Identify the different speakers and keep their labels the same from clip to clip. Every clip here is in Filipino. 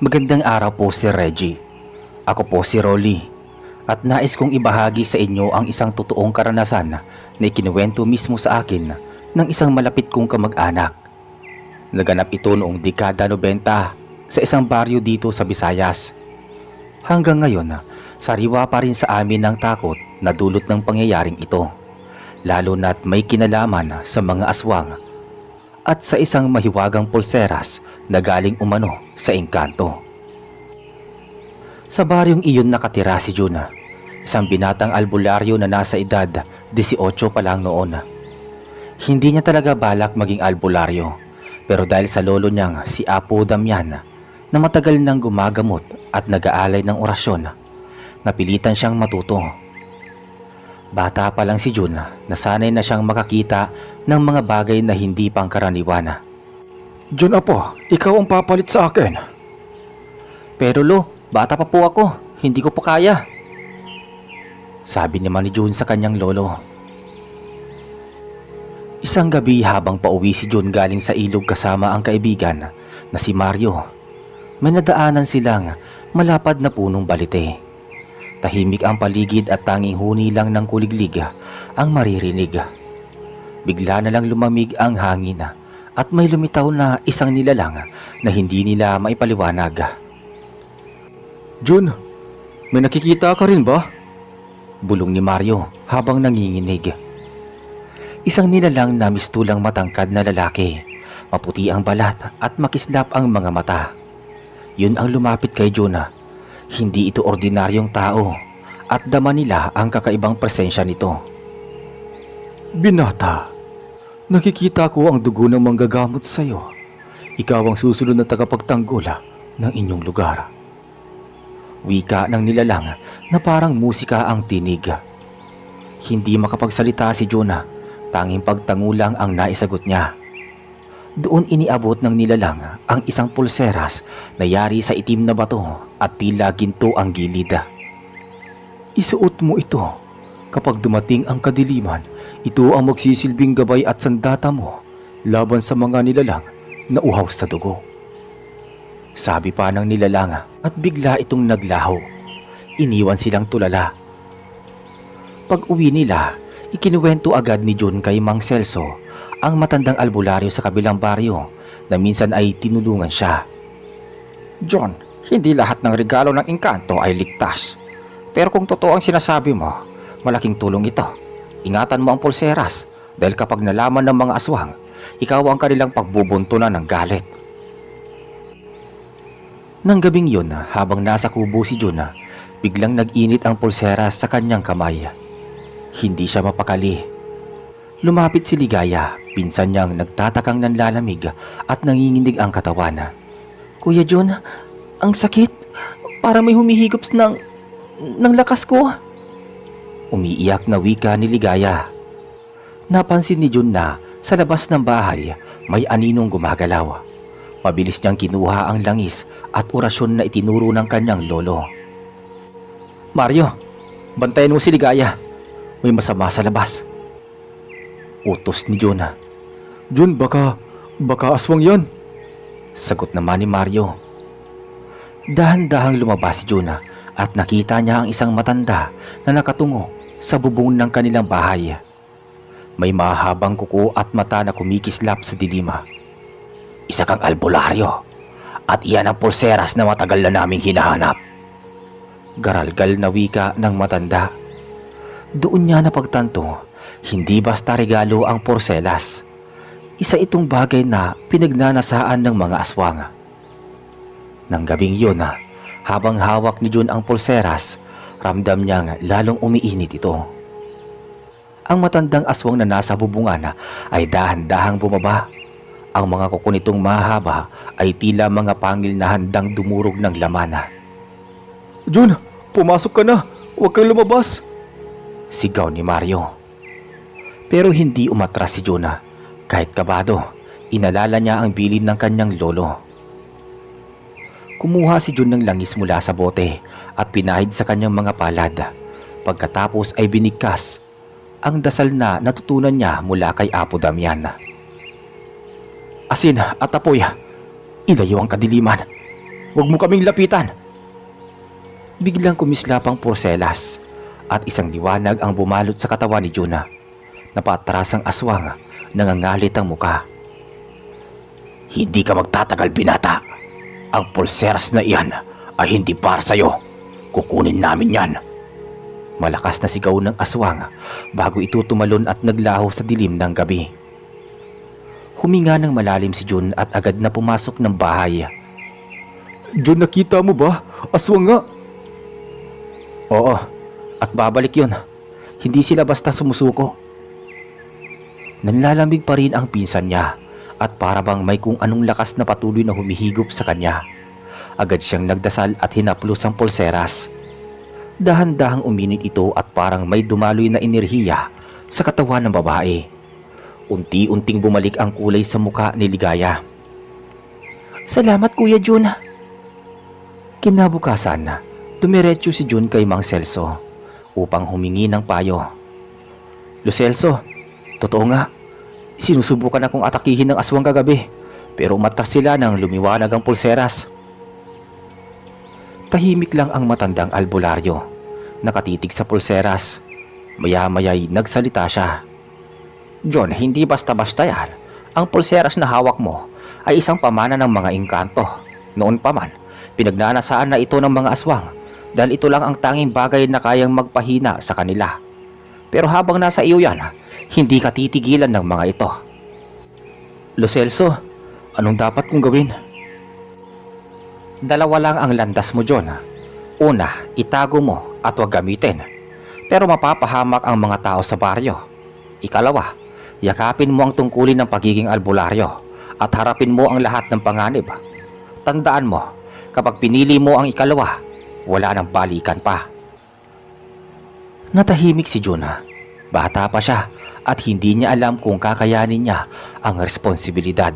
Speaker 1: Magandang araw po, Sir Reggie. Ako po si Rolly at nais kong ibahagi sa inyo ang isang totoong karanasan na ikinuwento mismo sa akin ng isang malapit kong kamag-anak. Naganap ito noong dekada 90 sa isang baryo dito sa Visayas. Hanggang ngayon, sariwa pa rin sa amin ang takot na dulot ng pangyayaring ito, lalo na't may kinalaman sa mga aswang at sa isang mahiwagang pulseras na galing umano sa engkanto. Sa baryong iyon nakatira si June, isang binatang albularyo na nasa edad 18 pa lang noon. Hindi niya talaga balak maging albularyo, pero dahil sa lolo niyang si Apo Damian na matagal nang gumagamot at nag-aalay ng orasyon, napilitan siyang matuto. Bata pa lang si June, nasanay na siyang makakita ng mga bagay na hindi pangkaraniwan.
Speaker 2: June Apo, ikaw ang papalit sa akin.
Speaker 1: Pero lo, bata pa po ako, hindi ko pa kaya. Sabi naman ni June sa kanyang lolo. Isang gabi habang pauwi si June galing sa ilog kasama ang kaibigan na si Mario, may nadaanan silang malapad na punong balite. Tahimik ang paligid at tanging huni lang ng kuliglig ang maririnig. Bigla na lang lumamig ang hangin at may lumitaw na isang nilalang na hindi nila maipaliwanag.
Speaker 2: June, may nakikita ka rin ba?
Speaker 1: Bulong ni Mario habang nanginginig. Isang nilalang na mistulang matangkad na lalaki, maputi ang balat at makislap ang mga mata. Yun ang lumapit kay June. Hindi ito ordinaryong tao at dama nila ang kakaibang presensya nito.
Speaker 2: Binata, nakikita ko ang dugo ng manggagamot sa iyo. Ikaw ang susunod na tagapagtanggol ng inyong lugar.
Speaker 1: Wika ng nilalang na parang musika ang tinig. Hindi makapagsalita si June, tanging pagtango lang ang naisagot niya. Doon iniabot ng nilalang ang isang pulseras na yari sa itim na bato at tila ginto ang gilid.
Speaker 2: Isuot mo ito. Kapag dumating ang kadiliman, ito ang magsisilbing gabay at sandata mo laban sa mga nilalang na uhaw sa dugo.
Speaker 1: Sabi pa ng nilalang at bigla itong naglaho. Iniwan silang tulala. Pag uwi nila, ikinuwento agad ni June kay Mang Celso, ang matandang albularyo sa kabilang baryo, na minsan ay tinulungan siya.
Speaker 2: John, hindi lahat ng regalo ng engkanto ay ligtas. Pero kung totoo ang sinasabi mo, malaking tulong ito.
Speaker 1: Ingatan mo ang pulseras dahil kapag nalaman ng mga aswang, ikaw ang kanilang pagbubuntunan ng galit. Nang gabing yun, habang nasa kubo si June, biglang nag-init ang pulseras sa kanyang kamay. Hindi siya mapakali. Lumapit si Ligaya, pinsan niyang nagtatakang nanlalamig at nanginginig ang katawan.
Speaker 3: Kuya John, ang sakit. Para may humihigop ng lakas ko.
Speaker 1: Umiiyak na wika ni Ligaya. Napansin ni June na sa labas ng bahay may aninong gumagalaw. Mabilis niyang kinuha ang langis at orasyon na itinuro ng kanyang lolo.
Speaker 2: Mario, bantayan mo si Ligaya. May masama sa labas.
Speaker 1: Utos ni June.
Speaker 2: June, baka aswang yan.
Speaker 1: Sagot naman ni Mario. Dahan-dahang lumabas si June at nakita niya ang isang matanda na nakatungo sa bubong ng kanilang bahay. May mahabang kuko at mata na kumikislap sa dilima. Isa kang albularyo at iyan ang pulseras na matagal na naming hinahanap. Garalgal na wika ng matanda. Doon niya napagtanto, hindi basta regalo ang porselas. Isa itong bagay na pinagnanasaan ng mga aswang. Nang gabing yun, habang hawak ni June ang pulseras, ramdam niyang lalong umiinit ito. Ang matandang aswang na nasa bubungan ay dahan-dahang bumaba. Ang mga kuko nitong mahaba ay tila mga pangil na handang dumurog ng laman.
Speaker 2: June, pumasok ka na. Huwag kang lumabas.
Speaker 1: Sigaw ni Mario. Pero hindi umatras si June. Kahit kabado, inalala niya ang bilin ng kanyang lolo. Kumuha si June ng langis mula sa bote at pinahid sa kanyang mga palad. Pagkatapos ay binigkas ang dasal na natutunan niya mula kay Apo Damian.
Speaker 2: Asin at apoy, ilayo ang kadiliman.
Speaker 1: Huwag mo kaming lapitan!
Speaker 2: Biglang kumislap ang porselas at isang liwanag ang bumalot sa katawan ni Juna. Napatras ang aswang, nangangalit ang muka.
Speaker 1: Hindi ka magtatagal, binata. Ang pulseras na iyan ay hindi para sa'yo. Kukunin namin yan.
Speaker 2: Malakas na sigaw ng aswang bago ito tumalon at naglaho sa dilim ng gabi. Huminga ng malalim si Jun at agad na pumasok ng bahay. Jun, nakita mo ba? Aswang nga! Oo, at babalik yun. Hindi sila basta sumusuko. Nanlalamig pa rin ang pinsan niya at para bang may kung anong lakas na patuloy na humihigop sa kanya. Agad siyang nagdasal at hinaplos ang pulseras. Dahan-dahang uminit ito at parang may dumaloy na enerhiya sa katawan ng babae. Unti-unting bumalik ang kulay sa muka ni Ligaya.
Speaker 3: Salamat, Kuya Jun.
Speaker 2: Kinabukasan, dumiretso si Jun kay Mang Celso upang humingi ng payo. Lucelso, totoo nga, sinusubukan akong atakihin ng aswang kagabi pero umatras sila nang lumiwanag ang pulseras. Tahimik lang ang matandang albularyo, nakatitig sa pulseras. Maya-maya'y nagsalita siya.
Speaker 1: John, hindi basta-basta yan. Ang pulseras na hawak mo ay isang pamana ng mga engkanto. Noon pa man, pinagnanasaan na ito ng mga aswang dahil ito lang ang tanging bagay na kayang magpahina sa kanila. Pero habang nasa iyo yan, hindi ka titigilan ng mga ito.
Speaker 2: Lucelso, anong dapat kong gawin?
Speaker 1: Dalawa lang ang landas mo, John. Una, itago mo at huwag gamitin. Pero mapapahamak ang mga tao sa baryo. Ikalawa, yakapin mo ang tungkulin ng pagiging albularyo at harapin mo ang lahat ng panganib. Tandaan mo, kapag pinili mo ang ikalawa, wala nang balikan pa.
Speaker 2: Natahimik si Juna. Bata pa siya at hindi niya alam kung kakayanin niya ang responsibilidad.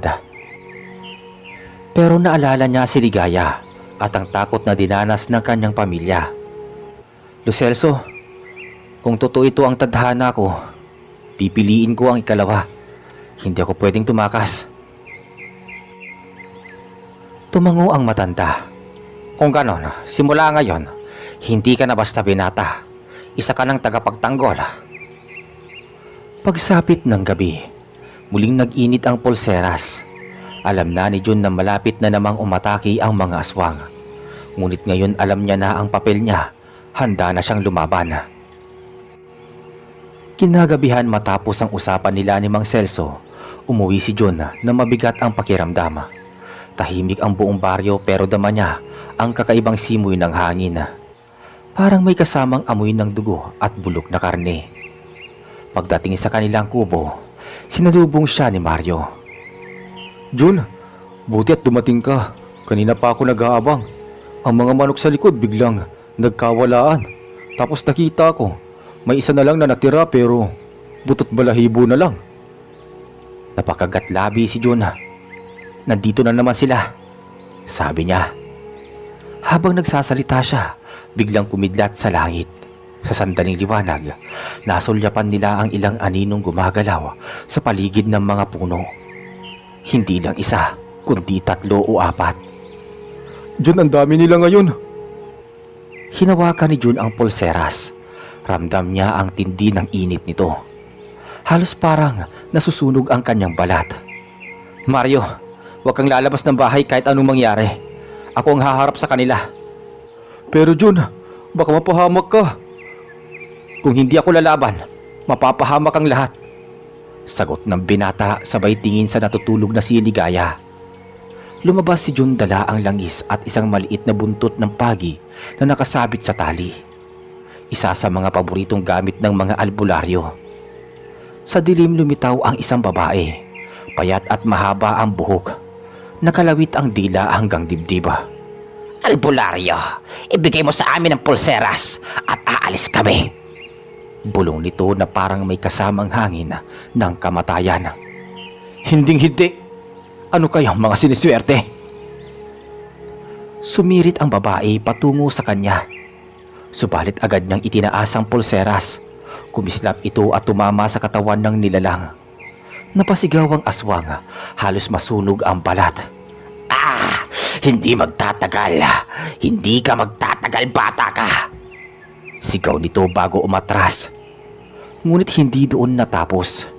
Speaker 2: Pero naalala niya si Ligaya at ang takot na dinanas ng kanyang pamilya. Lucelso, kung totoo ito ang tadhana ko, pipiliin ko ang ikalawa. Hindi ako pwedeng tumakas. Tumango ang matanda.
Speaker 1: Kung ganon, simula ngayon, hindi ka na basta binata. Isa ka ng tagapagtanggol.
Speaker 2: Pagsapit ng gabi, muling nag-init ang pulseras. Alam na ni Jun na malapit na namang umatake ang mga aswang. Ngunit ngayon alam niya na ang papel niya. Handa na siyang lumaban. Kinagabihan matapos ang usapan nila ni Mang Celso, umuwi si Jun na mabigat ang pakiramdam. Tahimik ang buong baryo pero dama niya ang kakaibang simoy ng hangin. Parang may kasamang amoy ng dugo at bulok na karne. Pagdating sa kanilang kubo, sinalubong siya ni Mario. Jun, buti at dumating ka. Kanina pa ako nag-aabang. Ang mga manok sa likod biglang nagkawalaan. Tapos nakita ko, may isa na lang na natira pero butot balahibo na lang. Napakagat-labi si Jun. Nandito na naman sila, sabi niya. Habang nagsasalita siya, biglang kumidlat sa langit. Sa sandaling liwanag, nasulyapan nila ang ilang aninong gumagalaw sa paligid ng mga puno. Hindi lang isa, kundi 3 o 4. Jun, ang dami nila ngayon. Hinawakan ni Jun ang pulseras. Ramdam niya ang tindi ng init nito. Halos parang nasusunog ang kanyang balat. Mario, huwag kang lalabas ng bahay kahit anong mangyari. Ako ang haharap sa kanila. Pero Jun, baka mapahamak ka. Kung hindi ako lalaban, mapapahamak ang lahat. Sagot ng binata sabay tingin sa natutulog na si Ligaya. Lumabas si Jun dala ang langis at isang maliit na buntot ng pagi na nakasabit sa tali. Isa sa mga paboritong gamit ng mga albularyo. Sa dilim lumitaw ang isang babae. Payat at mahaba ang buhok. Nakalawit ang dila hanggang dibdib.
Speaker 1: Albularyo, ibigay mo sa amin ang pulseras at aalis kami.
Speaker 2: Bulong nito na parang may kasamang hangin ng kamatayan. Hinding-hindi. Ano kayang mga siniswerte? Sumirit ang babae patungo sa kanya. Subalit agad niyang itinaas ang pulseras. Kumislap ito at tumama sa katawan ng nilalang. Napasigaw ang aswang, halos masunog ang balat.
Speaker 1: Ah!
Speaker 2: Hindi magtatagal. Hindi ka magtatagal, bata ka. Sigaw nito bago umatras. Ngunit hindi doon natapos.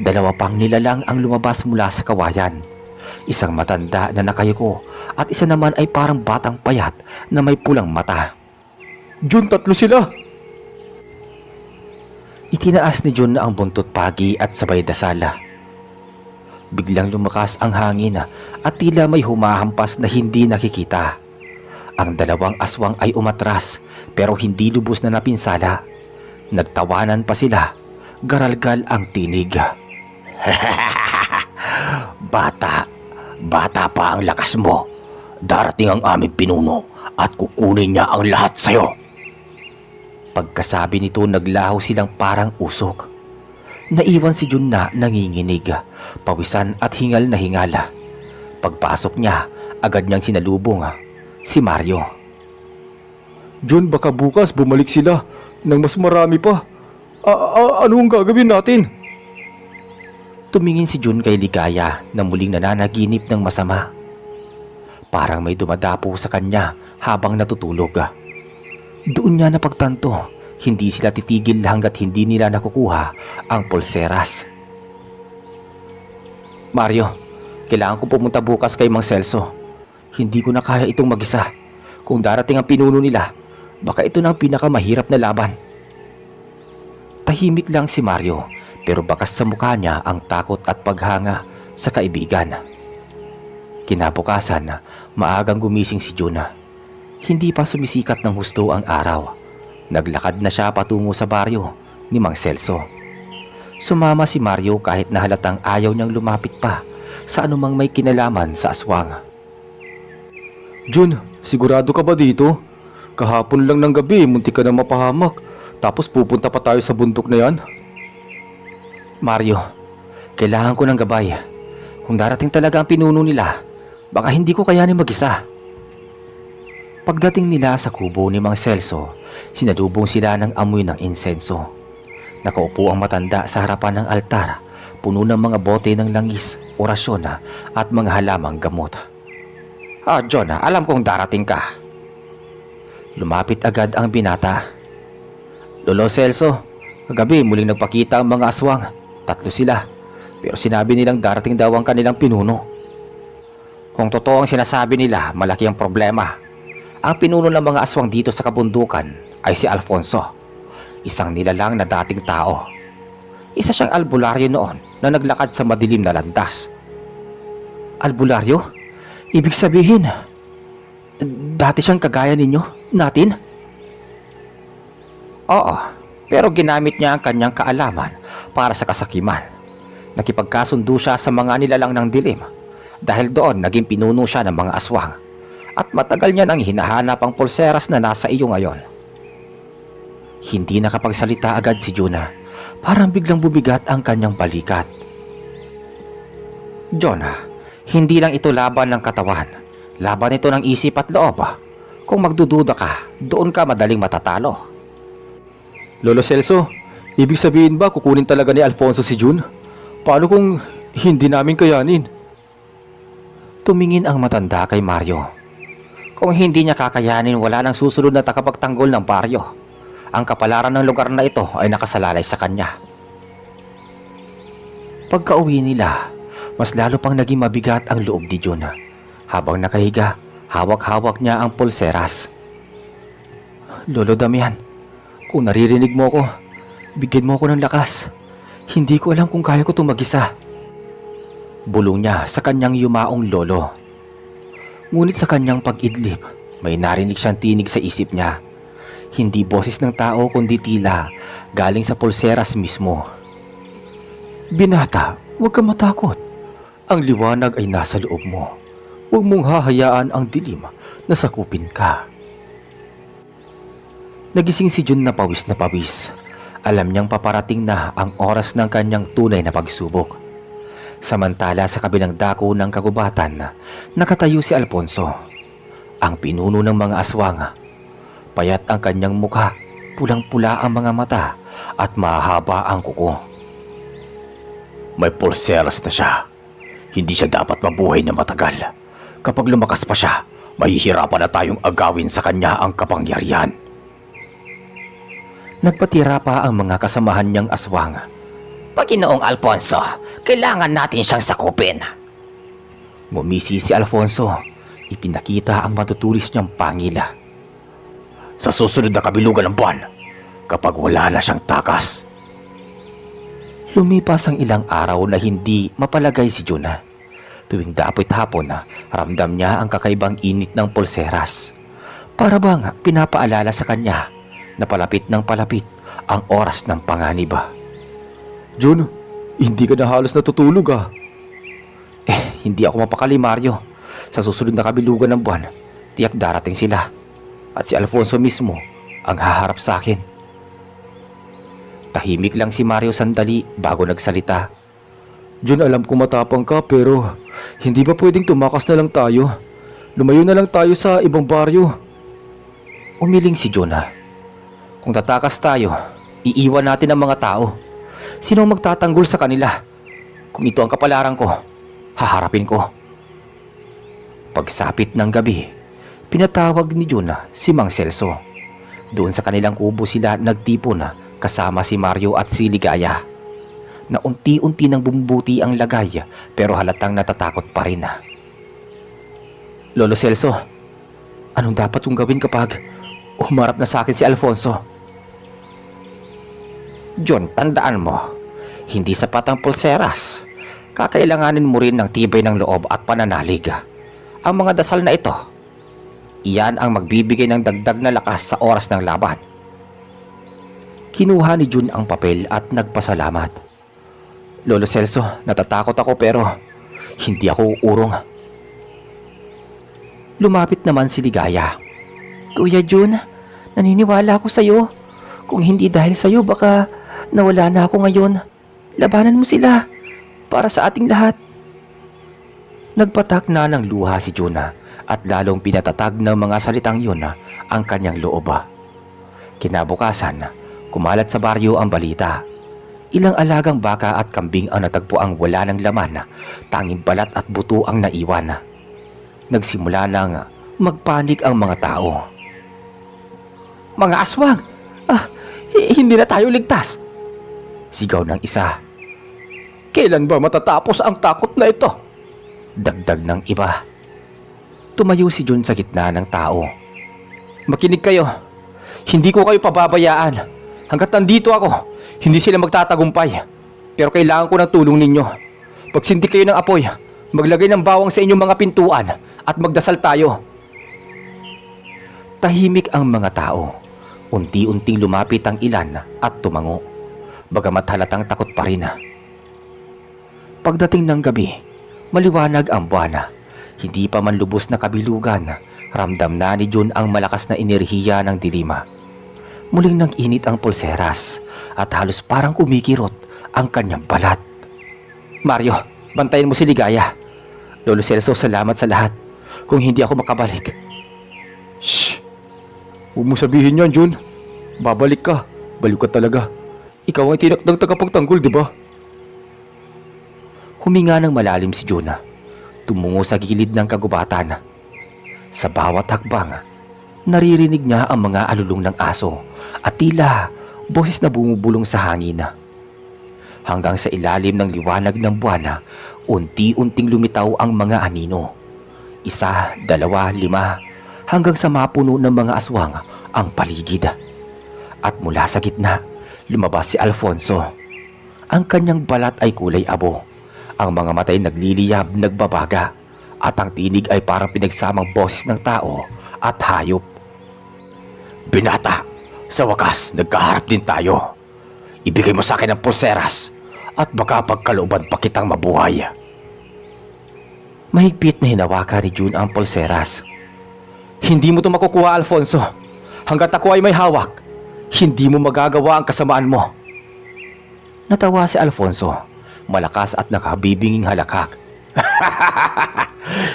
Speaker 2: Dalawa pang nilalang ang lumabas mula sa kawayan. Isang matanda na nakayuko at isa naman ay parang batang payat na may pulang mata.
Speaker 1: Jun, tatlo sila!
Speaker 2: Itinaas ni Jun ang buntot pagi at sabay dasala. Biglang lumakas ang hangin at tila may humahampas na hindi nakikita. Ang dalawang aswang ay umatras pero hindi lubos na napinsala. Nagtawanan pa sila. Garalgal ang tinig. Bata pa ang lakas mo. Darating ang aming pinuno at kukunin niya ang lahat sa'yo. Pagkasabi nito naglaho silang parang usok. Naiwan si Jun na nanginginig, pawisan at hingal na hingala. Pagpasok niya, agad niyang sinalubong si Mario.
Speaker 1: Jun, baka bukas bumalik sila nang mas marami pa. Ano ang gagawin natin?
Speaker 2: Tumingin si Jun kay Ligaya na muling nananaginip ng masama. Parang may dumadapo sa kanya habang natutulog. Doon niya napagtanto, hindi sila titigil hanggat hindi nila nakukuha ang pulseras. Mario, kailangan ko pumunta bukas kay Mang Celso. Hindi ko na kaya itong mag-isa. Kung darating ang pinuno nila, baka ito na ang pinakamahirap na laban. Tahimik lang si Mario, pero bakas sa mukha niya ang takot at paghanga sa kaibigan. Kinabukasan, maagang gumising si Juna. Hindi pa sumisikat ng husto ang araw. Naglakad na siya patungo sa baryo ni Mang Celso. Sumama si Mario kahit na halatang ayaw niyang lumapit pa sa anumang may kinalaman sa aswang.
Speaker 1: Jun, sigurado ka ba dito? Kahapon lang ng gabi, muntik ka na mapahamak. Tapos pupunta pa tayo sa bundok na yan?
Speaker 2: Mario, kailangan ko ng gabay. Kung darating talaga ang pinuno nila, baka hindi ko kayanin mag-isa. Pagdating nila sa kubo ni Mang Celso, sinalubong sila ng amoy ng insenso. Nakaupo ang matanda sa harapan ng altar, puno ng mga bote ng langis, orasyon at mga halamang gamot. John, alam kong darating ka. Lumapit agad ang binata. Lolo Celso, kagabi muling nagpakita ang mga aswang. 3 sila, pero sinabi nilang darating daw ang kanilang pinuno. Kung totoo ang sinasabi nila, malaki ang problema. Ang pinuno ng mga aswang dito sa kabundukan ay si Alfonso, isang nilalang na dating tao. Isa siyang albularyo noon na naglakad sa madilim na landas. Albularyo? Ibig sabihin, dati siyang kagaya ninyo, natin? Oo, pero ginamit niya ang kanyang kaalaman para sa kasakiman. Nakipagkasundo siya sa mga nilalang ng dilim. Dahil doon naging pinuno siya ng mga aswang. At matagal niya nang hinahanap ang pulseras na nasa iyo ngayon. Hindi nakapagsalita agad si Juna. Parang biglang bumigat ang kanyang balikat. Jonah, hindi lang ito laban ng katawan. Laban ito ng isip at loob. Kung magdududa ka, doon ka madaling matatalo.
Speaker 1: Lolo Celso, ibig sabihin ba kukunin talaga ni Alfonso si Jun? Paano kung hindi namin kayanin?
Speaker 2: Tumingin ang matanda kay Mario. Kung hindi niya kakayanin, wala nang susunod na takapagtanggol ng baryo. Ang kapalaran ng lugar na ito ay nakasalalay sa kanya. Pagka-uwi nila, mas lalo pang naging mabigat ang loob ni Jun. Habang nakahiga, hawak-hawak niya ang pulseras. Lolo Damian, kung naririnig mo ko, bigyan mo ko ng lakas. Hindi ko alam kung kaya ko itong mag-isa. Bulong niya sa kanyang yumaong lolo. Ngunit sa kanyang pag-idlip, may narinig siyang tinig sa isip niya. Hindi boses ng tao kundi tila galing sa pulseras mismo. Binata, huwag kang matakot. Ang liwanag ay nasa loob mo. Huwag mong hahayaan ang dilim na sakupin ka. Nagising si Jun na pawis na pawis. Alam niyang paparating na ang oras ng kanyang tunay na pagsubok. Samantala sa kabilang dako ng kagubatan, nakatayo si Alfonso, ang pinuno ng mga aswang. Payat ang kanyang mukha, pulang-pula ang mga mata at mahaba ang kuko. May pulseras na siya. Hindi siya dapat mabuhay na matagal. Kapag lumakas pa siya, mahihirapan na tayong agawin sa kanya ang kapangyarihan.
Speaker 1: Nagpatira pa ang mga kasamahan niyang aswang.
Speaker 2: Panginoong Alfonso, kailangan natin siyang sakupin.
Speaker 1: Ngumisi si Alfonso. Ipinakita ang matutulis niyang pangila.
Speaker 2: Sa susunod na kabilugan ng buwan, kapag wala na siyang takas.
Speaker 1: Lumipas ang ilang araw na hindi mapalagay si Juna. Tuwing dapo't hapon ramdam niya ang kakaibang init ng pulseras. Para bang pinapaalala sa kanya na palapit ng palapit ang oras ng panganib.
Speaker 3: Jun, hindi ka na halos natutulog
Speaker 1: Hindi ako mapakali, Mario. Sa susunod na kabilugan ng buwan, tiyak darating sila. At si Alfonso mismo ang haharap sa akin. Tahimik lang si Mario sandali bago nagsalita.
Speaker 3: Jun, alam ko matapang ka pero hindi ba pwedeng tumakas na lang tayo? Lumayo na lang tayo sa ibang baryo.
Speaker 1: Umiling si Jonah. Kung tatakas tayo, iiwan natin ang mga tao. Sino ang magtatanggol sa kanila? Kung ito ang kapalaran ko, haharapin ko. Pagsapit ng gabi, pinatawag ni Jonah si Mang Celso. Doon sa kanilang kubo sila nagtipon kasama si Mario at si Ligaya. Na unti-unti nang bumubuti ang lagay pero halatang natatakot pa rin. Lolo Celso, anong dapat kong gawin kapag humarap na sa akin si Alfonso?
Speaker 2: John, tandaan mo, hindi sapat ang pulseras. Kakailanganin mo rin ng tibay ng loob at pananalig. Ang mga dasal na ito, iyan ang magbibigay ng dagdag na lakas sa oras ng laban.
Speaker 1: Kinuha ni Jun ang papel at nagpasalamat. Lolo Celso, natatakot ako pero hindi ako uurong. Lumapit naman si Ligaya.
Speaker 3: Kuya Jun, naniniwala ako sa'yo. Kung hindi dahil sa'yo, baka nawala na ako ngayon. Labanan mo sila para sa ating lahat.
Speaker 1: Nagpatak na ng luha si Juna at lalong pinatatag ng mga salitang yun ang kanyang loob. Kinabukasan, kumalat sa baryo ang balita. Ilang alagang baka at kambing ang natagpo ang wala ng laman, tanging balat at buto ang naiwan. Nagsimula nang magpanik ang mga tao.
Speaker 3: Mga aswang! Hindi na tayo ligtas!
Speaker 1: Sigaw ng isa.
Speaker 3: Kailan ba matatapos ang takot na ito?
Speaker 1: Dagdag ng iba. Tumayo si Jun sa gitna ng tao.
Speaker 3: Makinig kayo. Hindi ko kayo pababayaan. Hanggat nandito ako, hindi sila magtatagumpay. Pero kailangan ko ng tulong ninyo. Pagsindi kayo ng apoy, maglagay ng bawang sa inyong mga pintuan at magdasal tayo.
Speaker 1: Tahimik ang mga tao. Unti-unting lumapit ang ilan at tumango. Bagamat halatang takot pa rin. Pagdating ng gabi, maliwanag ang buwan. Hindi pa man lubos na kabilugan, ramdam na ni Jun ang malakas na enerhiya ng dilima. Muling nag-init ang pulseras at halos parang kumikirot ang kanyang balat.
Speaker 3: Mario, bantayan mo si Ligaya. Lolo Celso, salamat sa lahat. Kung hindi ako makabalik. Shh! Huwag mo sabihin yan, Jun. Babalik ka. Baliw ka talaga. Ikaw ang tinakdang tagapagtanggol, di ba?
Speaker 1: Huminga ng malalim si Jonah. Tumungo sa gilid ng kagubatan. Sa bawat hakbang, naririnig niya ang mga alulong ng aso at tila boses na bumubulong sa hangin. Hanggang sa ilalim ng liwanag ng buwan, unti-unting lumitaw ang mga anino. 1, 2, 5, hanggang sa mapuno ng mga aswang ang paligid. At mula sa gitna, lumabas si Alfonso. Ang kanyang balat ay kulay abo. Ang mga matay nagliliyab, nagbabaga, at ang tinig ay parang pinagsamang boses ng tao at hayop.
Speaker 2: Binata, sa wakas nagkaharap din tayo. Ibigay mo sa akin ang pulseras at baka pagkalooban pa kitang mabuhay.
Speaker 1: Mahigpit na hinawakan ni Jun ang pulseras.
Speaker 3: Hindi mo ito makukuha, Alfonso. Hanggat ako ay may hawak, hindi mo magagawa ang kasamaan mo.
Speaker 1: Natawa si Alfonso, malakas at nakabibinging halakak.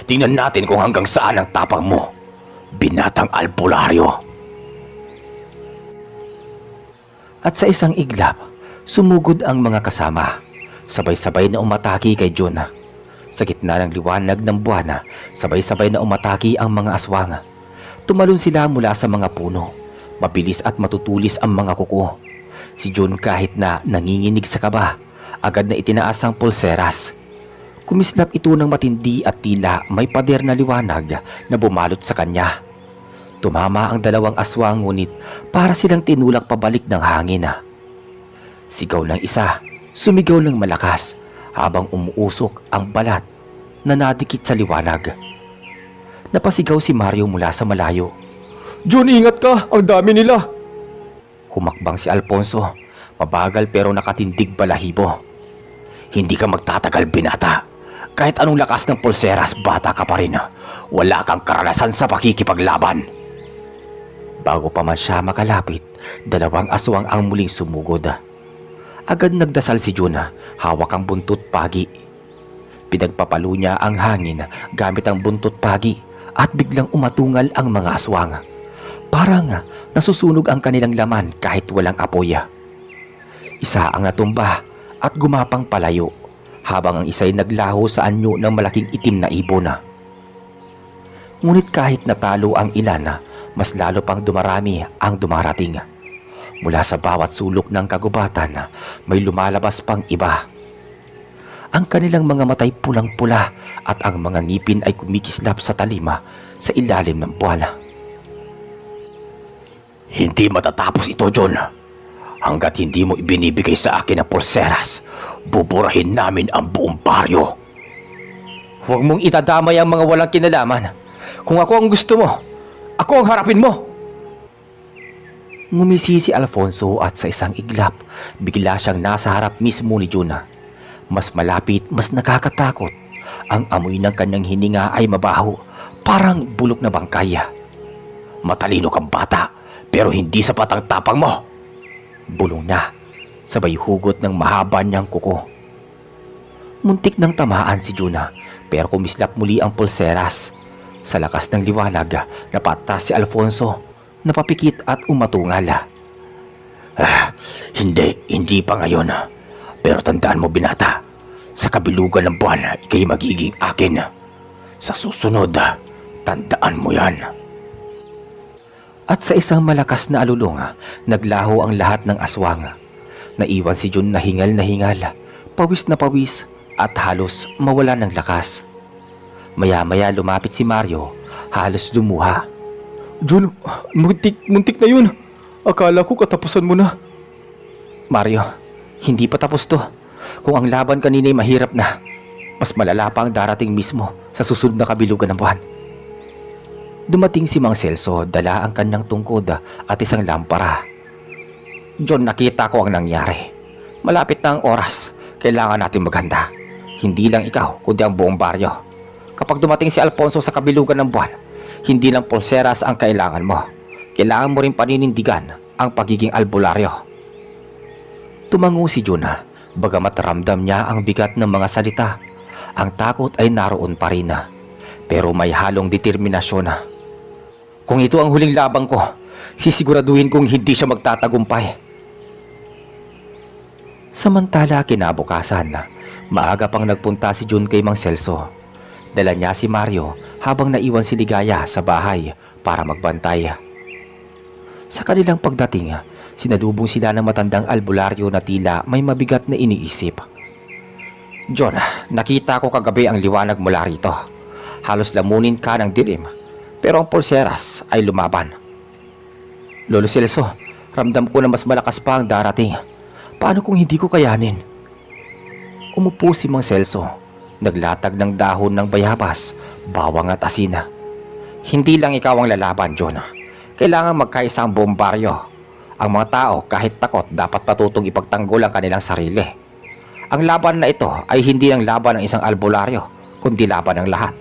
Speaker 2: Tingnan natin kung hanggang saan ang tapang mo, binatang albularyo.
Speaker 1: At sa isang iglap, sumugod ang mga kasama. Sabay-sabay na umatake kay Jonah.
Speaker 2: Sa gitna ng liwanag ng buwan, sabay-sabay na umataki ang mga aswang. Tumalon sila mula sa mga puno. Mabilis at matutulis ang mga kuko. Si June kahit na nanginginig sa kaba, agad na itinaas ang pulseras. Kumislap ito ng matindi at tila may pader na liwanag na bumalot sa kanya. Tumama ang dalawang aswang ngunit para silang tinulak pabalik ng hangin. Sigaw ng isa, sumigaw ng malakas habang umuusok ang balat na nadikit sa liwanag. Napasigaw si Mario mula sa malayo.
Speaker 3: Jun, ingat ka! Ang dami nila!
Speaker 2: Humakbang si Alfonso, mabagal pero nakatindig balahibo. Hindi ka magtatagal, binata. Kahit anong lakas ng pulseras, bata ka pa rin. Wala kang karanasan sa pakikipaglaban. Bago pa man siya makalapit, dalawang aswang ang muling sumugod. Agad nagdasal si June, hawak ang buntot pagi. Pinagpapalo niya ang hangin gamit ang buntot pagi at biglang umatungal ang mga aswang. Parang nasusunog ang kanilang laman kahit walang apoy. Isa ang natumba at gumapang palayo habang ang isa'y naglaho sa anyo ng malaking itim na ibon. Ngunit kahit natalo ang ilan, mas lalo pang dumarami ang dumarating. Mula sa bawat sulok ng kagubatan, may lumalabas pang iba. Ang kanilang mga matay pulang-pula at ang mga ngipin ay kumikislap sa talima sa ilalim ng buwan. Hindi matatapos ito, John. Hanggat hindi mo ibinibigay sa akin ang pulseras, buburahin namin ang buong baryo.
Speaker 3: Huwag mong itadamay ang mga walang kinalaman. Kung ako ang gusto mo, ako ang harapin mo!
Speaker 2: Ngumisi si Alfonso at sa isang iglap, bigla siyang nasa harap mismo ni June. Mas malapit, mas nakakatakot. Ang amoy ng kanyang hininga ay mabaho, parang bulok na bangkay. Matalino kang bata, pero hindi sapat ang tapang mo. Bulong niya, sabay hugot ng mahaba niyang kuko. Muntik nang tamaan si June, pero kumislap muli ang pulseras. Sa lakas ng liwanag, napatas si Alfonso, napapikit at umatungal. Hindi pa ngayon. Pero tandaan mo, binata, sa kabilugan ng buwan, ikay magiging akin. Sa susunod, tandaan mo yan. At sa isang malakas na alulong, naglaho ang lahat ng aswang. Naiwan si June na hingal, pawis na pawis at halos mawala ng lakas. Maya-maya lumapit si Mario, halos lumuha.
Speaker 3: Jun, muntik na yun. Akala ko katapusan mo na.
Speaker 2: Mario, hindi pa tapos to. Kung ang laban kanina ay mahirap na, mas malala pa ang darating mismo sa susunod na kabilugan ng buwan. Dumating si Mang Celso, dala ang kanyang tungkod at isang lampara. John, nakita ko ang nangyari. Malapit na ang oras. Kailangan natin maghanda. Hindi lang ikaw, kundi ang buong baryo. Kapag dumating si Alfonso sa kabilugan ng buwan, hindi lang pulseras ang kailangan mo. Kailangan mo rin paninindigan ang pagiging albularyo. Tumango si June, bagamat ramdam niya ang bigat ng mga salita. Ang takot ay naroon pa rin, pero may halong determinasyon. Kung ito ang huling labang ko, sisiguraduhin kong hindi siya magtatagumpay. Samantala kinabukasan, maaga pang nagpunta si June kay Mang Celso. Dala niya si Mario habang naiwan si Ligaya sa bahay para magbantay. Sa kanilang pagdating, sinalubong sila ng matandang albularyo na tila may mabigat na iniisip. John, nakita ko kagabi ang liwanag mula rito. Halos lamunin ka ng dilim, pero ang pulseras ay lumaban. Lolo Celso, ramdam ko na mas malakas pa ang darating. Paano kung hindi ko kayanin? Umupo si Mang Celso, naglatag ng dahon ng bayabas, bawang at asina. Hindi lang ikaw ang lalaban, John. Kailangan magkaisa ang buong baryo. Ang mga tao kahit takot dapat patutong ipagtanggol ang kanilang sarili. Ang laban na ito ay hindi ang laban ng isang albularyo, kundi laban ng lahat.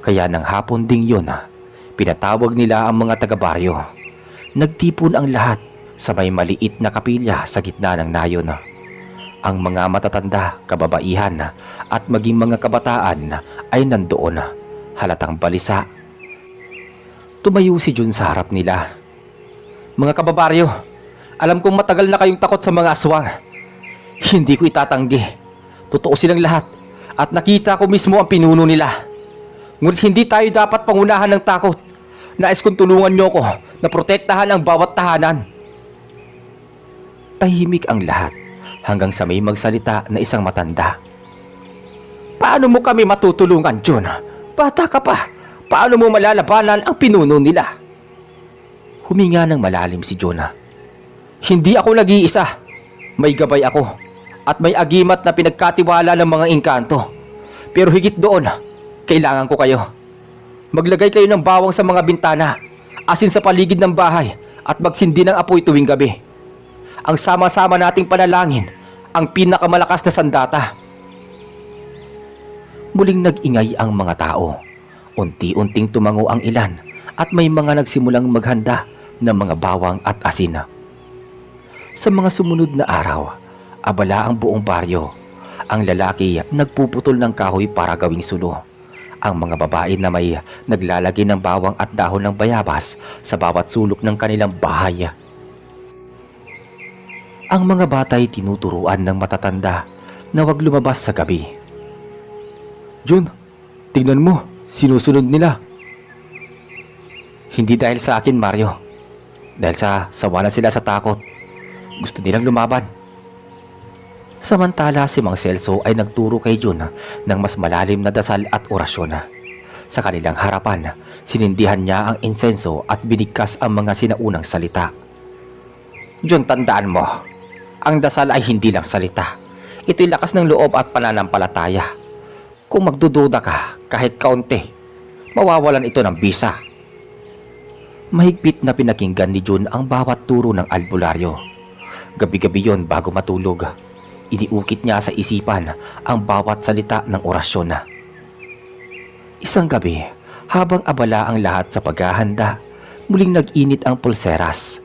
Speaker 2: Kaya ng hapon ding yun, pinatawag nila ang mga taga-baryo. Nagtipon ang lahat sa may maliit na kapilya sa gitna ng nayon. Ang mga matatanda, kababaihan at maging mga kabataan ay nandoon, halatang balisa. Tumayo si June sa harap nila. Mga kababaryo, alam kong matagal na kayong takot sa mga aswang. Hindi ko itatanggi. Totoo silang lahat.
Speaker 3: At nakita ko mismo ang pinuno nila. Ngunit hindi tayo dapat pangunahan ng takot. Nais kong tulungan niyo ko na protektahan ang bawat tahanan.
Speaker 2: Tahimik ang lahat hanggang sa may magsalita na isang matanda.
Speaker 3: Paano mo kami matutulungan, John? Bata ka pa. Paano mo malalabanan ang pinuno nila?
Speaker 2: Huminga ng malalim si Jonah.
Speaker 3: Hindi ako nag-iisa. May gabay ako. At may agimat na pinagkatiwala ng mga engkanto. Pero higit doon, kailangan ko kayo. Maglagay kayo ng bawang sa mga bintana, asin sa paligid ng bahay, at magsindi ng apoy tuwing gabi. Ang sama-sama nating panalangin, ang pinakamalakas na sandata.
Speaker 2: Muling nag-ingay ang mga tao. Unti-unting tumango ang ilan at may mga nagsimulang maghanda ng mga bawang at asin. Sa mga sumunod na araw, abala ang buong baryo. Ang lalaki nagpuputol ng kahoy para gawing sulo. Ang mga babae na may naglalagay ng bawang at dahon ng bayabas sa bawat sulok ng kanilang bahay. Ang mga batay tinuturuan ng matatanda na huwag lumabas sa gabi.
Speaker 3: John, tignan mo, sinusunod nila.
Speaker 2: Hindi dahil sa akin, Mario. Dahil sa sawa na sila sa takot. Gusto nilang lumaban. Samantala si Mang Celso ay nagturo kay John ng mas malalim na dasal at orasyon. Sa kanilang harapan, sinindihan niya ang insenso at binigkas ang mga sinaunang salita.
Speaker 3: John, tandaan mo, ang dasal ay hindi lang salita. Ito'y lakas ng loob at pananampalataya. Kung magdududa ka kahit kaunti, mawawalan ito ng bisa.
Speaker 2: Mahigpit na pinakinggan ni John ang bawat turo ng albularyo. Gabi-gabi yon bago matulog. Iniukit niya sa isipan ang bawat salita ng orasyon. Isang gabi, habang abala ang lahat sa paghahanda, muling nag-init ang pulseras.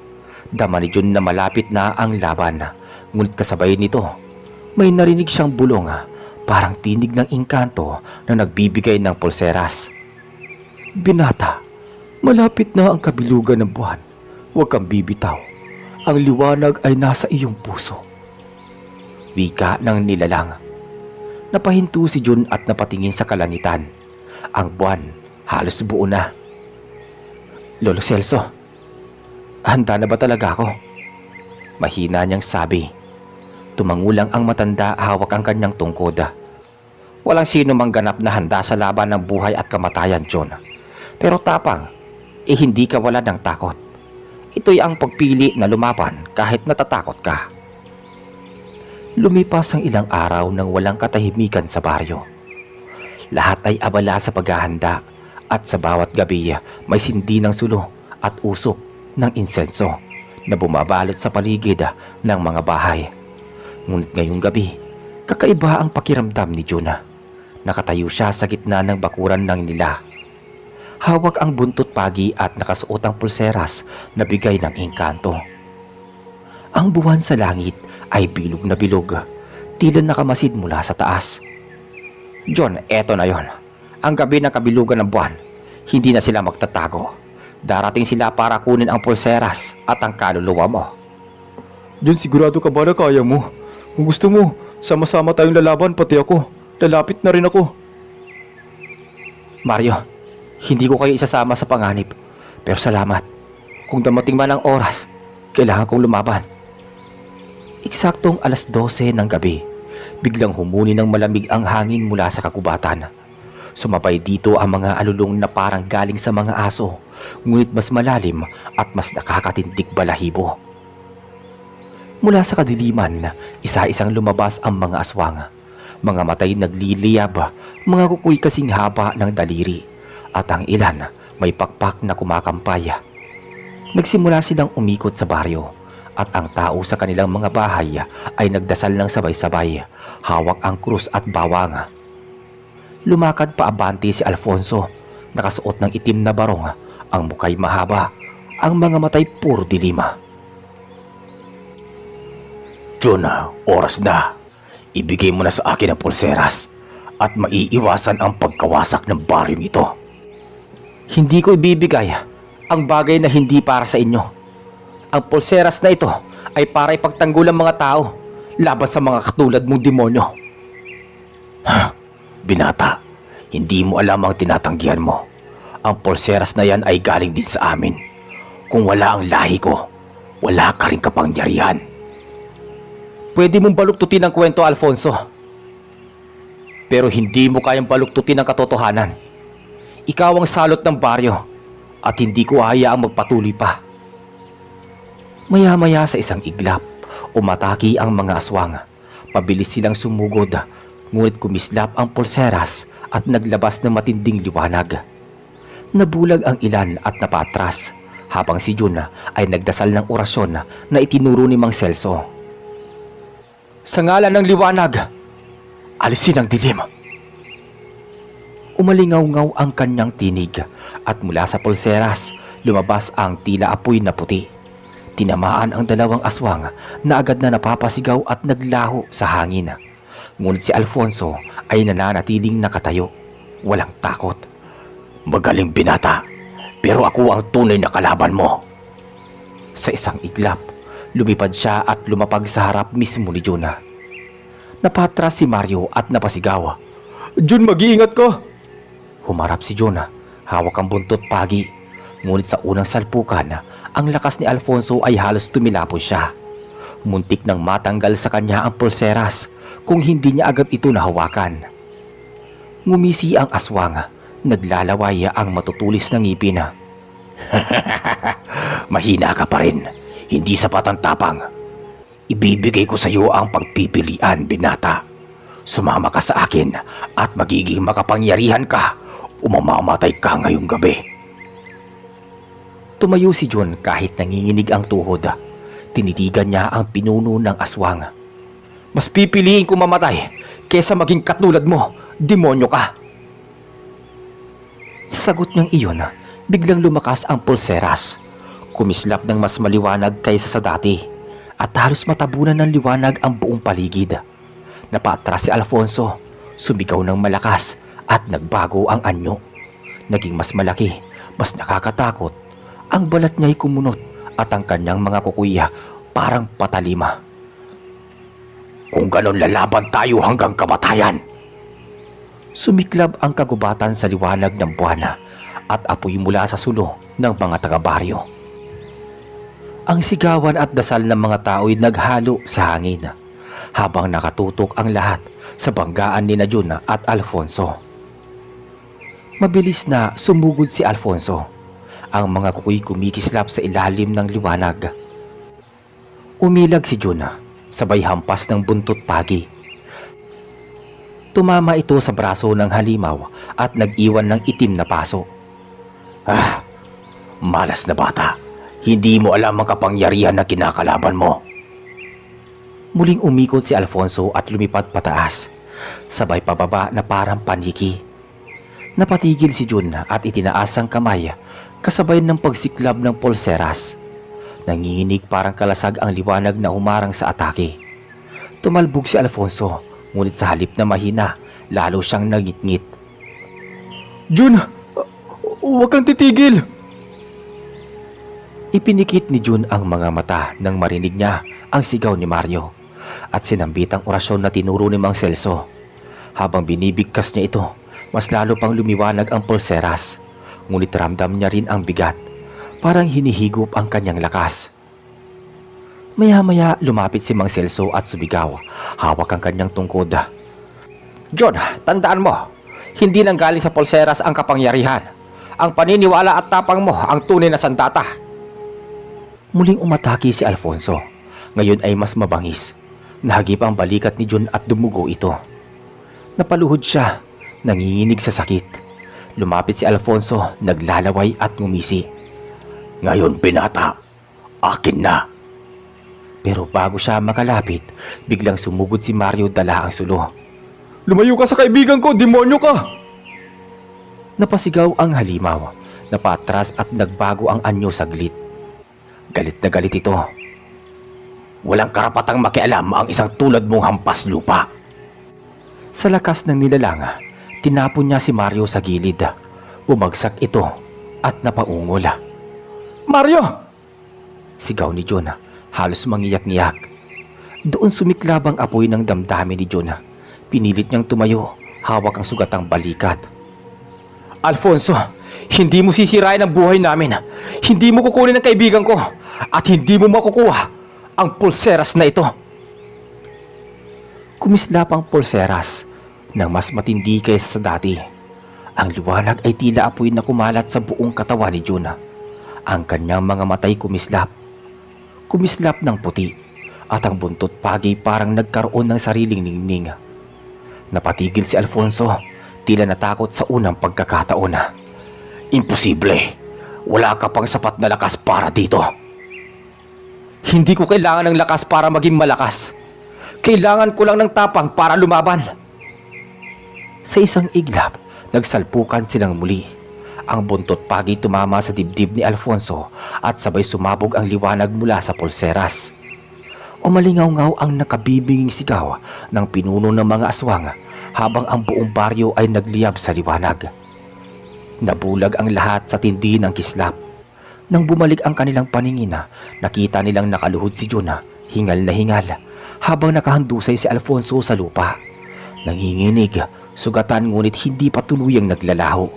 Speaker 2: Dama ni John na malapit na ang laban, ngunit kasabay nito, may narinig siyang bulong, parang tinig ng engkanto na nagbibigay ng pulseras.
Speaker 3: Binata, malapit na ang kabilugan ng buwan. Huwag kang bibitaw. Ang liwanag ay nasa iyong puso.
Speaker 2: Wika ng nilalang. Napahinto si John at napatingin sa kalangitan. Ang buwan halos buo na.
Speaker 3: Lolo Celso, handa na ba talaga ako?
Speaker 2: Mahina niyang sabi. Tumangulang ang matanda hawak ang kanyang tungkod.
Speaker 3: Walang sino mang ganap na handa sa laban ng buhay at kamatayan, John. Pero tapang, hindi ka wala ng takot. Ito'y ang pagpili na lumaban kahit natatakot ka.
Speaker 2: Lumipas ang ilang araw nang walang katahimikan sa baryo. Lahat ay abala sa paghahanda at sa bawat gabi may sindi ng sulo at usok ng insenso na bumabalot sa paligid ng mga bahay. Ngunit ngayong gabi, kakaiba ang pakiramdam ni Jonah. Nakatayo siya sa gitna ng bakuran ng nila. Hawak ang buntot pagi at nakasuot ang pulseras na bigay ng engkanto. Ang buwan sa langit ay bilog na bilog, tila nakamasid mula sa taas.
Speaker 3: John, eto na yon. Ang gabi ng kabilugan ng buwan, hindi na sila magtatago. Darating sila para kunin ang pulseras at ang kaluluwa mo.
Speaker 4: John, sigurado ka ba na kaya mo? Kung gusto mo, sama-sama tayong lalaban, pati ako. Lalapit na rin ako.
Speaker 3: Mario, hindi ko kayo isasama sa panganib. Pero salamat. Kung damating man ang oras, kailangan kong lumaban.
Speaker 2: Eksaktong 12:00 ng gabi, biglang humuni ng malamig ang hangin mula sa kagubatan. Sumabay dito ang mga alulong na parang galing sa mga aso, ngunit mas malalim at mas nakakatindig balahibo. Mula sa kadiliman, isa-isang lumabas ang mga aswang. Mga matay nagliliyab, mga kukoy kasing haba ng daliri, at ang ilan may pakpak na kumakampay. Nagsimula silang umikot sa baryo, at ang tao sa kanilang mga bahay ay nagdasal ng sabay-sabay, hawak ang krus at bawang. Lumakad paabante si Alfonso, nakasuot ng itim na barong, ang mukay mahaba, ang mga matay puro dilima.
Speaker 1: John, oras na. Ibigay mo na sa akin ang pulseras at maiiwasan ang pagkawasak ng baryong ito.
Speaker 3: Hindi ko ibibigay ang bagay na hindi para sa inyo. Ang pulseras na ito ay para ipagtanggol ang mga tao laban sa mga katulad mong demonyo.
Speaker 2: Binata, hindi mo alam ang tinatanggihan mo. Ang pulseras na yan ay galing din sa amin. Kung wala ang lahi ko, wala ka rin kapangyarihan.
Speaker 3: Pwede mong baluktutin ang kwento, Alfonso. Pero hindi mo kayang baluktutin ang katotohanan. Ikaw ang salot ng baryo at hindi ko hayaang magpatuloy pa. Maya-maya sa isang iglap, umataki ang mga aswang. Pabilis silang sumugod, ngunit kumislap ang pulseras at naglabas ng matinding liwanag. Nabulag ang ilan at napatras, habang si Jun ay nagdasal ng orasyon na itinuro ni Mang Celso. Sa ngalan ng liwanag, alisin ang dilim. Umalingaw-ngaw ang kanyang tinig at mula sa pulseras lumabas ang tila apoy na puti. Tinamaan ang dalawang aswang na agad na napapasigaw at naglaho sa hangin. Ngunit si Alfonso ay nananatiling nakatayo, walang takot.
Speaker 2: Magaling, binata, pero ako ang tunay na kalaban mo.
Speaker 3: Sa isang iglap, lumipad siya at lumapag sa harap mismo ni Jun. Napatras si Mario at napasigaw.
Speaker 4: Jun, mag-iingat ka!
Speaker 3: Humarap si Jun, hawak ang buntot pagi. Ngunit sa unang salpukan, ang lakas ni Alfonso ay halos tumilapos siya. Muntik nang matanggal sa kanya ang pulseras kung hindi niya agad ito nahawakan. Ngumisi ang aswang, naglalaway ang matutulis ng ngipin.
Speaker 2: Mahina ka pa rin. Hindi sapat ang tapang. Ibibigay ko sa iyo ang pagpipilian, binata. Sumama ka sa akin at magiging makapangyarihan ka o mamamatay ka ngayong gabi.
Speaker 3: Tumayo si Jun kahit nanginginig ang tuhod. Tinitigan niya ang pinuno ng aswang. Mas pipiliin ko mamatay kesa maging katulad mo, demonyo ka. Sa sagot niyang iyon, biglang lumakas ang pulseras. Kumislap ng mas maliwanag kaysa sa dati at halos matabunan ng liwanag ang buong paligid. Napatras si Alfonso, sumigaw ng malakas at nagbago ang anyo. Naging mas malaki, mas nakakatakot. Ang balat niya'y kumunot at ang kanyang mga kukuya parang patalima.
Speaker 2: Kung ganon, lalaban tayo hanggang kamatayan.
Speaker 3: Sumiklab ang kagubatan sa liwanag ng buwan at apoy mula sa sulo ng mga taga-baryo. Ang sigawan at dasal ng mga tao'y naghalo sa hangin habang nakatutok ang lahat sa banggaan ni Jun at Alfonso. Mabilis na sumugod si Alfonso. Ang mga kukoy kumikislap sa ilalim ng liwanag. Umilag si Jun, sabay hampas ng buntot pagi. Tumama ito sa braso ng halimaw at nag-iwan ng itim na paso.
Speaker 2: Malas na bata. Hindi mo alam ang kapangyarihan na kinakalaban mo.
Speaker 3: Muling umikot si Alfonso at lumipad pataas, sabay pababa na parang paniki. Napatigil si Jun at itinaas ang kamay kasabay ng pagsiklab ng pulseras. Nanginginig parang kalasag ang liwanag na humarang sa atake. Tumalbog si Alfonso, ngunit sa halip na mahina, lalo siyang nangitngit.
Speaker 4: Jun, huwag kang titigil!
Speaker 3: Ipinikit ni Jun ang mga mata nang marinig niya ang sigaw ni Mario at sinambit ang orasyon na tinuro ni Mang Celso. Habang binibigkas niya ito, mas lalo pang lumiwanag ang pulseras, ngunit ramdam niya rin ang bigat, parang hinihigop ang kanyang lakas. Maya-maya lumapit si Mang Celso at sumigaw, hawak ang kanyang tungkod. John, tandaan mo, hindi lang galing sa pulseras ang kapangyarihan. Ang paniniwala at tapang mo ang tunay na sandata. Muling umatake si Alfonso. Ngayon ay mas mabangis. Nahagip ang balikat ni Jun at dumugo ito. Napaluhod siya, nanginginig sa sakit. Lumapit si Alfonso, naglalaway at ngumisi.
Speaker 2: Ngayon, binata, akin na.
Speaker 3: Pero bago siya makalapit, biglang sumugod si Mario dala ang sulo.
Speaker 4: Lumayo ka sa kaibigan ko, demonyo ka!
Speaker 3: Napasigaw ang halimaw, napatras at nagbago ang anyo saglit. Galit na galit ito.
Speaker 2: Walang karapatang makialam ang isang tulad mong hampas lupa.
Speaker 3: Sa lakas ng nilalang, tinapon niya si Mario sa gilid. Bumagsak ito at napaungol.
Speaker 4: Mario!
Speaker 3: Sigaw ni Jun, halos mangiyak-ngiyak. Doon sumiklab ang apoy ng damdamin ni Jun. Pinilit niyang tumayo,
Speaker 2: hawak ang sugatang balikat. Alfonso, hindi mo sisirain ang buhay namin. Hindi mo kukunin ang kaibigan ko at hindi mo makukuha ang pulseras na ito. Kumislap ang pulseras nang mas matindi kaysa sa dati. Ang liwanag ay tila apoy na kumalat sa buong katawan ni Jun. Ang kanyang mga matay kumislap. Kumislap ng puti at ang buntot pagi parang nagkaroon ng sariling ningning. Napatigil si Alfonso, tila natakot sa unang pagkakataon. Imposible! Wala ka pang sapat na lakas para dito. Hindi ko kailangan ng lakas para maging malakas. Kailangan ko lang ng tapang para lumaban. Sa isang iglap, nagsalpukan silang muli. Ang buntot pagi tumama sa dibdib ni Alfonso at sabay sumabog ang liwanag mula sa pulseras. Umalingaw-ngaw ang nakabibinging sigaw ng pinuno ng mga aswang habang ang buong baryo ay nagliyab sa liwanag. Nabulag ang lahat sa tindi ng kislap. Nang bumalik ang kanilang paningin, nakita nilang nakaluhod si Jun, hingal na hingal, habang nakahandusay si Alfonso sa lupa. Nanginginig, sugatan ngunit hindi pa tuluyang naglalaho.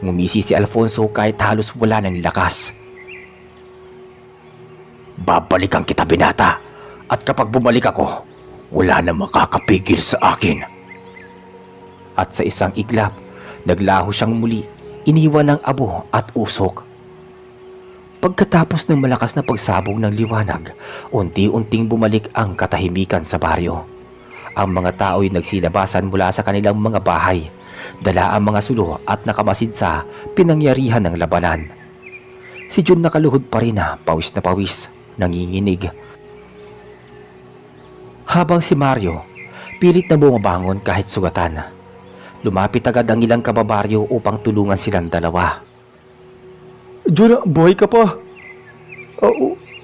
Speaker 2: Ngumisi si Alfonso kahit halos wala ng lakas. Babalikan kita, binata, at kapag bumalik ako, wala na makakapigil sa akin. At sa isang iglap, naglaho siyang muli, iniwan ng abo at usok. Pagkatapos ng malakas na pagsabog ng liwanag, unti-unting bumalik ang katahimikan sa baryo. Ang mga tao'y nagsilabasan mula sa kanilang mga bahay, dala ang mga sulo at nakamasid sa pinangyarihan ng labanan. Si Jun nakaluhod pa rin, pawis na pawis, nanginginig. Habang si Mario, pilit na bumabangon kahit sugatan. Lumapit agad ang ilang kababaryo upang tulungan silang dalawa.
Speaker 4: Jun, buhay ka pa.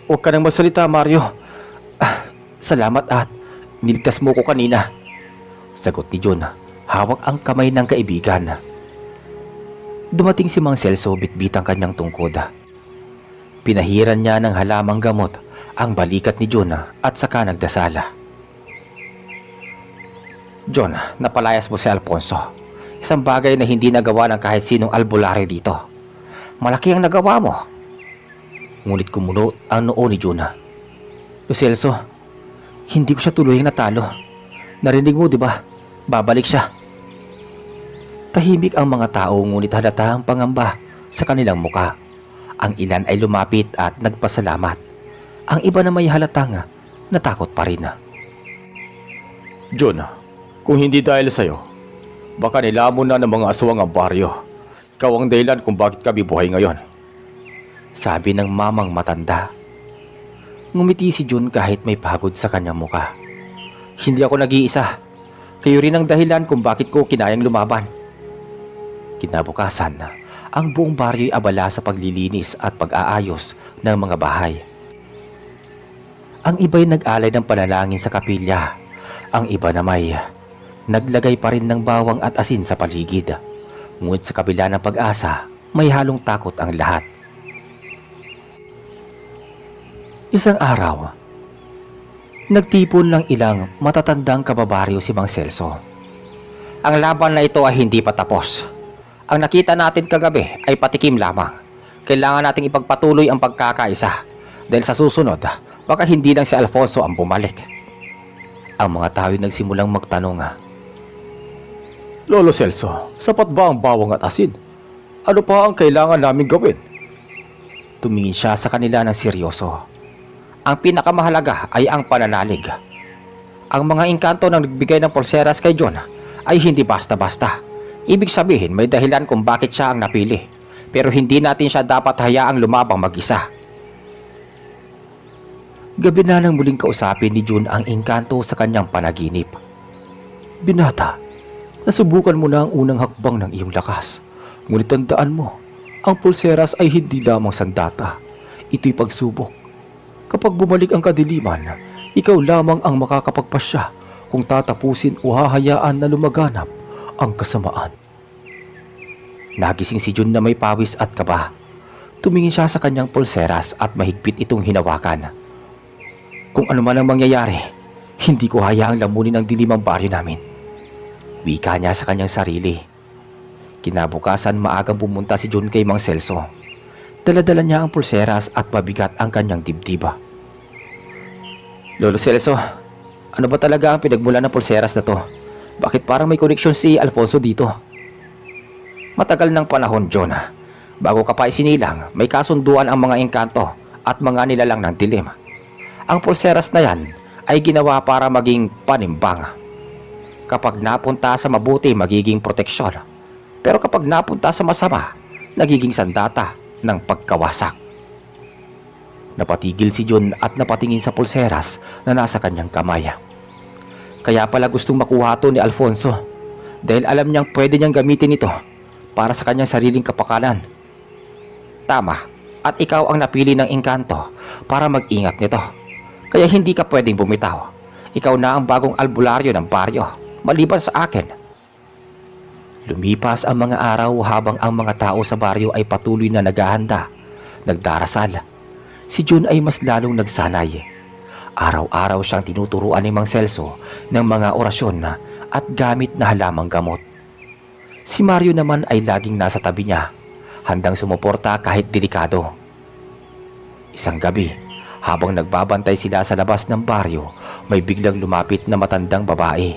Speaker 4: Huwag ka nang masalita, Mario.
Speaker 2: Salamat at niligtas mo ko kanina, sagot ni Jun, hawak ang kamay ng kaibigan. Dumating si Mang Celso, bitbit ang kanyang tungkod. Pinahiran niya ng halamang gamot ang balikat ni Jun at saka nagdasala. John, napalayas mo si Alfonso. Isang bagay na hindi nagawa ng kahit sinong albularyo dito. Malaki ang nagawa mo. Ngunit kumulo ang noo ni Jun. Celso, hindi ko siya tuluyang natalo. Narinig mo, di ba? Babalik siya. Tahimik ang mga tao ngunit halata ang pangamba sa kanilang muka. Ang ilan ay lumapit at nagpasalamat. Ang iba na may halatang natakot pa rin.
Speaker 4: Jun, kung hindi dahil sa'yo, baka nilamon na ng mga aswang ang baryo. Ikaw ang dahilan kung bakit kami buhay ngayon.
Speaker 2: Sabi ng mamang matanda. Ngumiti si Jun kahit may pagod sa kanyang muka. Hindi ako nag-iisa. Kayo rin ang dahilan kung bakit ko kinayang lumaban. Kinabukasan, ang buong baryo'y abala sa paglilinis at pag-aayos ng mga bahay. Ang iba'y nag-alay ng panalangin sa kapilya. Ang iba namay naglagay pa rin ng bawang at asin sa paligid. Ngunit sa kabila ng pag-asa, may halong takot ang lahat. Isang araw, nagtipon ng ilang matatandang kababaryo si Mang Celso. Ang laban na ito ay hindi pa tapos. Ang nakita natin kagabi ay patikim lamang. Kailangan nating ipagpatuloy ang pagkakaisa dahil sa susunod, baka hindi lang si Alfonso ang bumalik. Ang mga tao ay nagsimulang magtanong.
Speaker 4: Lolo Celso, sapat ba ang bawang at asin? Ano pa ang kailangan namin gawin?
Speaker 2: Tumingin siya sa kanila ng seryoso. Ang pinakamahalaga ay ang pananalig. Ang mga engkanto ng nagbigay ng pulseras kay John ay hindi basta-basta. Ibig sabihin may dahilan kung bakit siya ang napili. Pero hindi natin siya dapat hayaang lumabang mag-isa. Gabi na nang muling kausapin ni Jun ang engkanto sa kanyang panaginip.
Speaker 4: Binata, nasubukan mo na ang unang hakbang ng iyong lakas. Ngunit tandaan mo, ang pulseras ay hindi lamang sandata. Ito'y pagsubok. Kapag bumalik ang kadiliman, ikaw lamang ang makakapagpasya kung tatapusin o hahayaan na lumaganap ang kasamaan.
Speaker 2: Nagising si Jun na may pawis at kaba. Tumingin siya sa kanyang pulseras at mahigpit itong hinawakan. Kung ano man ang mangyayari, hindi ko hayaang lamunin ang dilim ang baryo namin. Wika niya sa kanyang sarili. Kinabukasan maagang pumunta si Jun kay Mang Celso. Daladala niya ang pulseras at pabigat ang kanyang dibdib. Lolo Celso, ano ba talaga ang pinagmulan ng pulseras na to? Bakit parang may koneksyon si Alfonso dito? Matagal ng panahon, John. Bago ka pa isinilang, may kasunduan ang mga engkanto at mga nilalang ng dilim. Ang pulseras na yan ay ginawa para maging panimbang. Kapag napunta sa mabuti, magiging proteksyon. Pero kapag napunta sa masama, nagiging sandata ng pagkawasak. Napatigil si John at napatingin sa pulseras na nasa kanyang kamay. Kaya pala gustong makuha to ni Alfonso dahil alam niyang pwede niyang gamitin ito para sa kanyang sariling kapakanan. Tama, at ikaw ang napili ng engkanto para mag-ingat nito. Kaya hindi ka pwedeng bumitaw. Ikaw na ang bagong albularyo ng baryo, maliban sa akin. Lumipas ang mga araw habang ang mga tao sa baryo ay patuloy na naghahanda, nagdarasal. Si Jun ay mas lalong nagsanay. Araw-araw siyang tinuturuan ni Mang Celso ng mga orasyon at gamit na halamang gamot. Si Mario naman ay laging nasa tabi niya, handang sumuporta kahit delikado. Isang gabi, habang nagbabantay sila sa labas ng baryo, may biglang lumapit na matandang babae.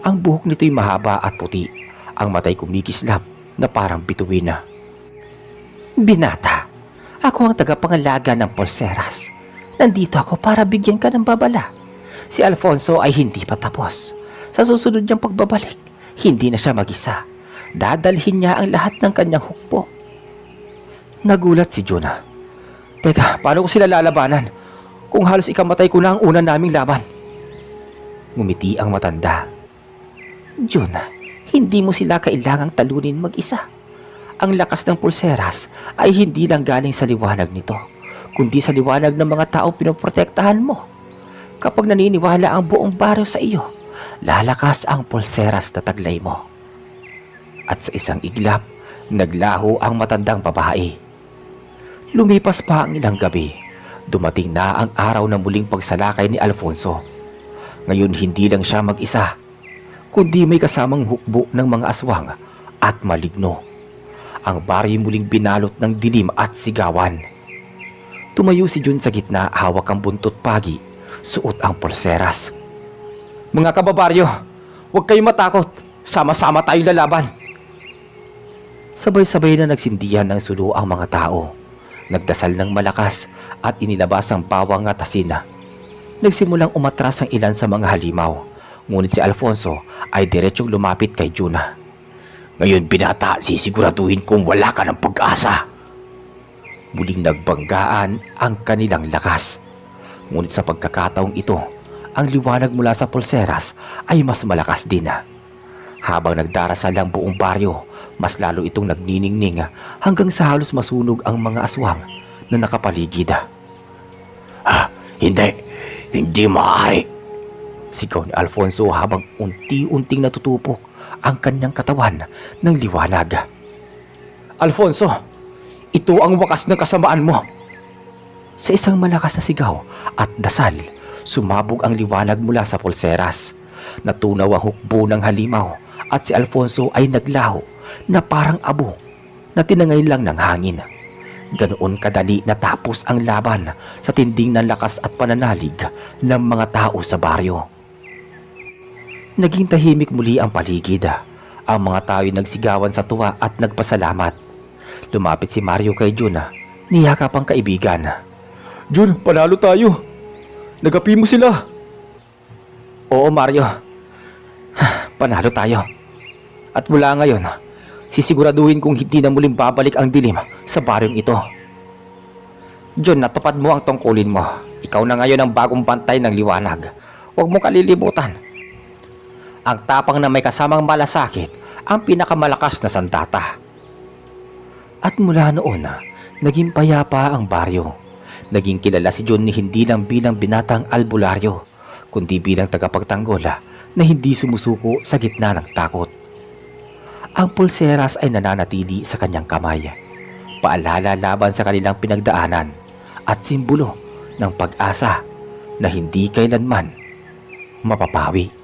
Speaker 2: Ang buhok nito'y mahaba at puti, ang matay kumikislap na parang bituin. Binata, ako ang tagapangalaga ng pulseras. Nandito ako para bigyan ka ng babala. Si Alfonso ay hindi pa tapos. Sa susunod niyang pagbabalik, hindi na siya mag-isa. Dadalhin niya ang lahat ng kanyang hukbo. Nagulat si Jonah. Teka, paano ko sila lalabanan? Kung halos ikamatay ko na ang una naming laban. Ngumiti ang matanda. Jonah, hindi mo sila kailangang talunin mag-isa. Ang lakas ng pulseras ay hindi lang galing sa liwanag nito, kundi sa liwanag ng mga tao pinoprotektahan mo. Kapag naniniwala ang buong baryo sa iyo, lalakas ang pulseras na taglay mo. At sa isang iglap, naglaho ang matandang babae. Lumipas pa ang ilang gabi, dumating na ang araw ng muling pagsalakay ni Alfonso. Ngayon hindi lang siya mag-isa, kundi may kasamang hukbo ng mga aswang at maligno. Ang baryo muling binalot ng dilim at sigawan. Tumayo si Jun sa gitna, hawak ang buntot pagi, suot ang pulseras. Mga kababaryo, huwag kayong matakot, sama-sama tayong lalaban. Sabay-sabay na nagsindihan ng sulo ang mga tao. Nagdasal ng malakas at inilabas ang bawang at asina. Nagsimulang umatras ang ilan sa mga halimaw, ngunit si Alfonso ay diretsyong lumapit kay Juna. Ngayon binata, sisiguraduhin kong wala ka ng pag-asa. Muling nagbanggaan ang kanilang lakas. Ngunit sa pagkakataong ito, ang liwanag mula sa pulseras ay mas malakas din. Habang nagdarasal ang buong baryo, mas lalo itong nagniningning hanggang sa halos masunog ang mga aswang na nakapaligid. Hindi maaari. Sigaw ni Alfonso habang unti-unting natutupok ang kanyang katawan ng liwanag. Alfonso, ito ang wakas ng kasamaan mo. Sa isang malakas na sigaw at dasal, sumabog ang liwanag mula sa pulseras. Natunaw ang hukbo ng halimaw at si Alfonso ay naglaho na parang abo na tinangay lang ng hangin. Ganoon kadali natapos ang laban sa tinding ng lakas at pananalig ng mga tao sa baryo. Naging tahimik muli ang paligid. Ang mga tao ay nagsigawan sa tuwa at nagpasalamat. Lumapit si Mario kay Jun, niyakap ang kaibigan. Jun, panalo tayo. Nagapi mo sila. Oo, Mario. Panalo tayo. At mula ngayon, sisiguraduhin kong hindi na muling babalik ang dilim sa baryong ito. John, natupad mo ang tungkulin mo. Ikaw na ngayon ang bagong bantay ng liwanag. Huwag mo kalilimutan. Ang tapang na may kasamang malasakit ang pinakamalakas na sandata. At mula noon, naging payapa ang baryo. Naging kilala si John hindi lang bilang binatang albularyo, kundi bilang tagapagtanggol na hindi sumusuko sa gitna ng takot. Ang pulseras ay nananatili sa kanyang kamay, paalala laban sa kanilang pinagdaanan at simbolo ng pag-asa na hindi kailanman mapapawi.